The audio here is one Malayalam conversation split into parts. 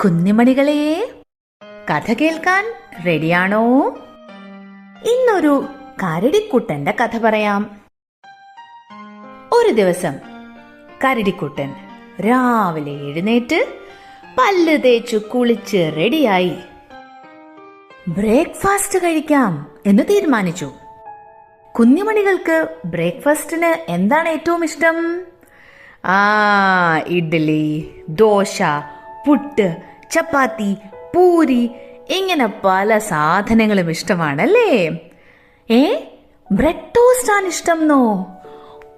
കുഞ്ഞുമണികളെ, കഥ കേൾക്കാൻ റെഡിയാണോ? ഇന്നൊരു കരടിക്കുട്ടന്റെ കഥ പറയാം. ഒരു ദിവസം കരടിക്കുട്ടൻ രാവിലെ എഴുന്നേറ്റ് പല്ല് തേച്ചു കുളിച്ച് റെഡിയായി. ബ്രേക്ക്ഫാസ്റ്റ് കഴിക്കാം എന്ന് തീരുമാനിച്ചു. കുഞ്ഞുമണികൾക്ക് ബ്രേക്ക്ഫാസ്റ്റിന് എന്താണ് ഏറ്റവും ഇഷ്ടം? ഇഡ്ഡലി, ദോശ, പുട്ട്, ചപ്പാത്തി, പൂരി, ഇങ്ങനെ പല സാധനങ്ങളും ഇഷ്ടമാണല്ലേ? ബ്രെഡ് ടോസ്റ്റ് ആണ് ഇഷ്ടംന്നോ?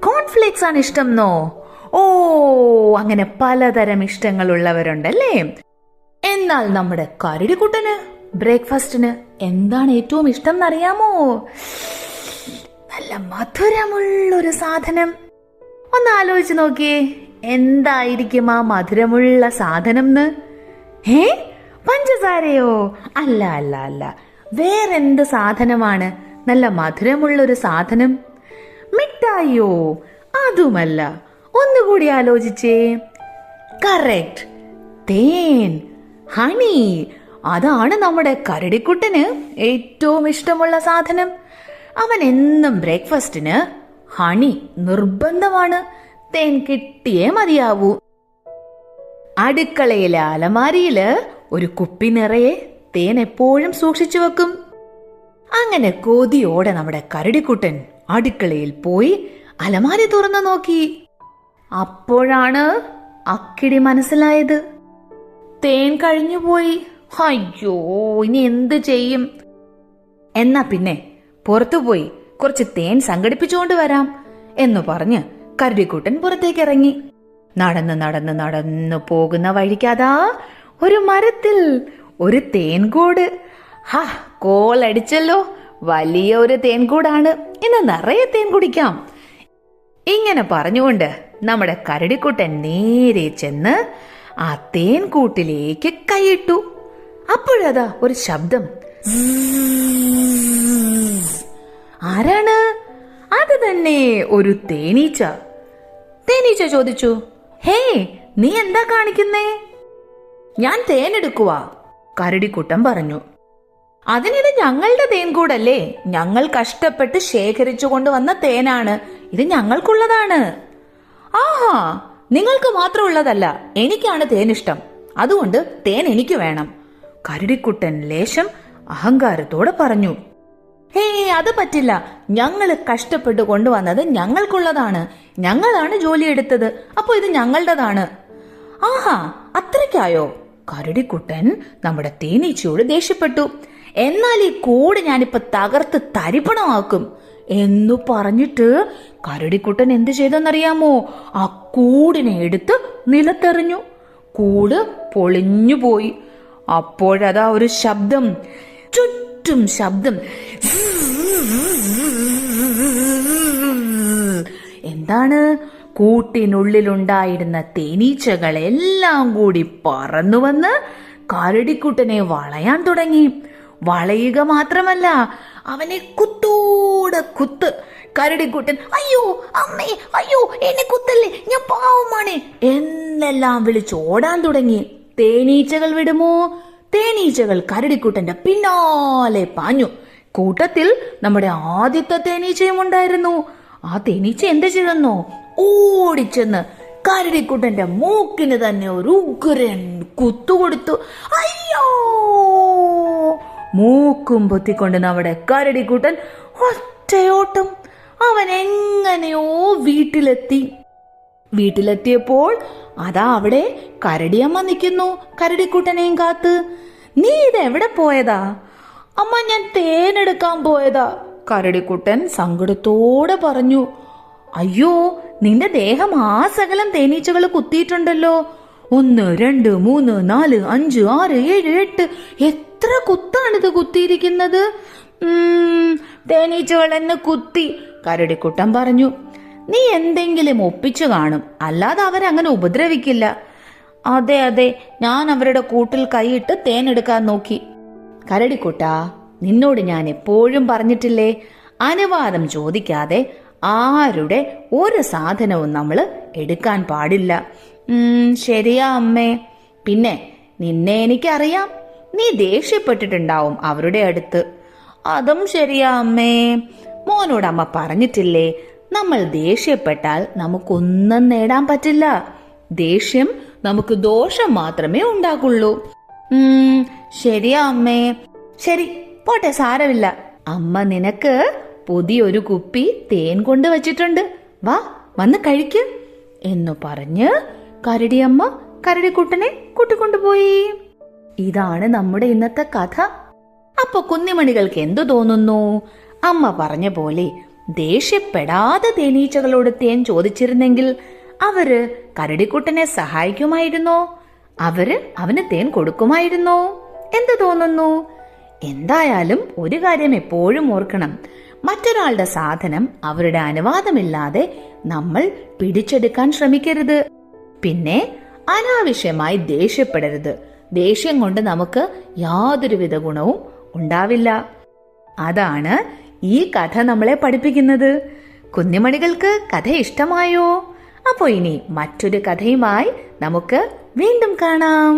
കോൺഫ്ലേക്സ് ആണ് ഇഷ്ടംന്നോ? അങ്ങനെ പലതരം ഇഷ്ടങ്ങളുള്ളവരുണ്ടല്ലേ? എന്നാൽ നമ്മുടെ കരടിക്കുട്ടന് ബ്രേക്ക്ഫാസ്റ്റിന് എന്താണ് ഏറ്റവും ഇഷ്ടം എന്നറിയാമോ? നല്ല മധുരമുള്ളൊരു സാധനം. ഒന്ന് ആലോചിച്ച് നോക്കിയേ, എന്തായിരിക്കും ആ മധുരമുള്ള സാധനം? പഞ്ചസാരയോ? അല്ല അല്ല അല്ല, വേറെന്ത് സാധനമാണ് നല്ല മധുരമുള്ളൊരു സാധനം? മിഠായിയോ? അതുമല്ല. ഒന്നുകൂടി ആലോചിച്ചേ. കറക്റ്റ്, തേൻ, ഹണി. അതാണ് നമ്മുടെ കരടിക്കുട്ടന് ഏറ്റവും ഇഷ്ടമുള്ള സാധനം. അവൻ എന്നും ബ്രേക്ക്ഫാസ്റ്റിന് ഹണി നിർബന്ധമാണ്. തേൻ കിട്ടിയേ മതിയാവൂ. അടുക്കളയിലെ അലമാരിയില് ഒരു കുപ്പി നിറയെ തേൻ എപ്പോഴും സൂക്ഷിച്ചു വെക്കും. അങ്ങനെ കൊതിയോടെ നമ്മുടെ കരടിക്കുട്ടൻ അടുക്കളയിൽ പോയി അലമാരി തുറന്നു നോക്കി. അപ്പോഴാണ് അക്കിടി മനസ്സിലായത്. തേൻ കഴിഞ്ഞുപോയി. അയ്യോ, ഇനി എന്ത് ചെയ്യും? എന്നാ പിന്നെ പുറത്തുപോയി കുറച്ച് തേൻ സംഘടിപ്പിച്ചുകൊണ്ട് വരാം എന്ന് പറഞ്ഞ് കരടിക്കുട്ടൻ പുറത്തേക്ക് ഇറങ്ങി. നടന്ന് നടന്ന് നടന്നു പോകുന്ന വഴിക്കാതാ ഒരു മരത്തിൽ ഒരു തേൻകൂട്. കോളടിച്ചല്ലോ, വലിയ ഒരു തേൻകൂടാണ്. ഇന്ന് നിറയെ തേൻ കുടിക്കാം. ഇങ്ങനെ പറഞ്ഞുകൊണ്ട് നമ്മുടെ കരടിക്കുട്ടൻ നേരെ ചെന്ന് ആ തേൻകൂട്ടിലേക്ക് കൈയിട്ടു. അപ്പോഴതാ ഒരു ശബ്ദം. ആരാണ്? അത് തന്നെ, ഒരു തേനീച്ച. തേനീച്ച ചോദിച്ചു, നീ എന്താ കാണിക്കുന്നേ? ഞാൻ തേനെടുക്കുവാ, കരടിക്കുട്ടൻ പറഞ്ഞു. അതിനിത് ഞങ്ങളുടെ തേൻകൂടല്ലേ, ഞങ്ങൾ കഷ്ടപ്പെട്ട് ശേഖരിച്ചു കൊണ്ടുവന്ന തേനാണ്, ഇത് ഞങ്ങൾക്കുള്ളതാണ്. നിങ്ങൾക്ക് മാത്രമുള്ളതല്ല, എനിക്കാണ് തേനിഷ്ടം, അതുകൊണ്ട് തേൻ എനിക്ക് വേണം, കരടിക്കുട്ടൻ ലേശം അഹങ്കാരത്തോടെ പറഞ്ഞു. അത് പറ്റില്ല, ഞങ്ങള് കഷ്ടപ്പെട്ട് കൊണ്ടുവന്നത് ഞങ്ങൾക്കുള്ളതാണ്, ഞങ്ങളാണ് ജോലിയെടുത്തത്, അപ്പൊ ഇത് ഞങ്ങളുടേതാണ്. അത്രയ്ക്കായോ? കരടിക്കുട്ടൻ നമ്മുടെ തേനീച്ചയോട് ദേഷ്യപ്പെട്ടു. എന്നാൽ ഈ കൂട് ഞാനിപ്പോ തകർത്ത് തരിപ്പണമാക്കും എന്നു പറഞ്ഞിട്ട് കരടിക്കുട്ടൻ എന്ത് ചെയ്തെന്നറിയാമോ? ആ കൂടിനെ എടുത്ത് നിലത്തെറിഞ്ഞു. കൂട് പൊളിഞ്ഞു പോയി. അപ്പോഴതാ ഒരു ശബ്ദം, ചുറ്റും ശബ്ദം. എന്താണ്? കൂട്ടിനുള്ളിലുണ്ടായിരുന്ന തേനീച്ചകളെല്ലാം കൂടി പറന്നു വന്ന് കരടിക്കുട്ടനെ വളയാൻ തുടങ്ങി. വളയുക മാത്രമല്ല, അവനെ കുത്തോടെ കുത്ത്. കരടിക്കുട്ടൻ അയ്യോ അമ്മേ, അയ്യോ എന്നെ കുത്തല്ലേ, ഞാൻ പാവമാണ് എന്നെല്ലാം വിളിച്ചോടാൻ തുടങ്ങി. തേനീച്ചകൾ വിടുമോ? തേനീച്ചകൾ കരടിക്കുട്ടന്റെ പിന്നാലെ പാഞ്ഞു. കൂട്ടത്തിൽ നമ്മുടെ ആദ്യത്തെ തേനീച്ചയും ഉണ്ടായിരുന്നു. ആ തേനീച്ച എന്ത് ചെയ്തെന്നോ? ഓടിച്ചെന്ന് കരടിക്കുട്ടന്റെ മൂക്കിന് തന്നെ ഒരു ഉഗ്രൻ കുത്തുകൊടുത്തു. അയ്യോ! മൂക്കും പൊത്തിക്കൊണ്ട് നമ്മുടെ കരടിക്കുട്ടൻ ഒറ്റയോട്ടം. അവൻ എങ്ങനെയോ വീട്ടിലെത്തി. വീട്ടിലെത്തിയപ്പോൾ അതാ അവിടെ കരടിയമ്മ നിൽക്കുന്നു, കരടിക്കുട്ടനെയും കാത്ത്. നീ ഇതെവിടെ പോയതാ? അമ്മ, ഞാൻ തേനെടുക്കാൻ പോയതാ, കരടിക്കുട്ടൻ സങ്കടത്തോടെ പറഞ്ഞു. അയ്യോ, നിന്റെ ദേഹം സകലം തേനീച്ചകൾ കുത്തിയിട്ടുണ്ടല്ലോ. 1, 2, 3, 4, 5, 6, 7, 8 എത്ര കുത്താണിത് കുത്തിയിരിക്കുന്നത്? തേനീച്ചകൾ എന്നെ കുത്തി, കരടിക്കുട്ടൻ പറഞ്ഞു. നീ എന്തെങ്കിലും ഒപ്പിച്ചു കാണും, അല്ലാതെ അവരങ്ങനെ ഉപദ്രവിക്കില്ല. അതെ അതെ, ഞാൻ അവരുടെ കൂട്ടിൽ കൈയിട്ട് തേനെടുക്കാൻ നോക്കി. കരടിക്കുട്ടാ, നിന്നോട് ഞാൻ എപ്പോഴും പറഞ്ഞിട്ടില്ലേ, അനുവാദം ചോദിക്കാതെ ആരുടെ ഒരു സാധനവും നമ്മൾ എടുക്കാൻ പാടില്ല. ശരിയാ അമ്മേ. പിന്നെ നിന്നെ എനിക്കറിയാം, നീ ദേഷ്യപ്പെട്ടിട്ടുണ്ടാവും അവരുടെ അടുത്ത്. അതും ശരിയാ അമ്മേ. മോനോട് അമ്മ പറഞ്ഞിട്ടില്ലേ, നമ്മൾ ദേഷ്യപ്പെട്ടാൽ നമുക്കൊന്നും നേടാൻ പറ്റില്ല. ദേഷ്യം നമുക്ക് ദോഷം മാത്രമേ ഉണ്ടാക്കുള്ളൂ. ശരിയാ അമ്മേ. ശരി പോട്ടെ, സാരമില്ല. അമ്മ നിനക്ക് പുതിയൊരു കുപ്പി തേൻ കൊണ്ടുവച്ചിട്ടുണ്ട്, വാ വന്ന് കഴിക്ക് എന്നു പറഞ്ഞ് കരടിയമ്മ കരടിക്കുട്ടനെ കൂട്ടിക്കൊണ്ടുപോയി. ഇതാണ് നമ്മുടെ ഇന്നത്തെ കഥ. അപ്പൊ കുഞ്ഞുമണികൾക്ക് എന്തു തോന്നുന്നു? അമ്മ പറഞ്ഞ പോലെ ദേഷ്യപ്പെടാതെ തേനീച്ചകളോട് തേൻ ചോദിച്ചിരുന്നെങ്കിൽ അവര് കരടിക്കുട്ടനെ സഹായിക്കുമായിരുന്നോ? അവന് തേൻ കൊടുക്കുമായിരുന്നോ? എന്തു തോന്നുന്നു? എന്തായാലും ഒരു കാര്യം എപ്പോഴും ഓർക്കണം, മറ്റൊരാളുടെ സാധനം അവരുടെ അനുവാദമില്ലാതെ നമ്മൾ പിടിച്ചെടുക്കാൻ ശ്രമിക്കരുത്. പിന്നെ അനാവശ്യമായി ദേഷ്യപ്പെടരുത്. ദേഷ്യം കൊണ്ട് നമുക്ക് യാതൊരുവിധ ഗുണവും ഉണ്ടാവില്ല. അതാണ് ഈ കഥ നമ്മളെ പഠിപ്പിക്കുന്നത്. കുഞ്ഞുമണികൾക്ക് കഥ ഇഷ്ടമായോ? അപ്പോ ഇനി മറ്റൊരു കഥയുമായി നമുക്ക് വീണ്ടും കാണാം.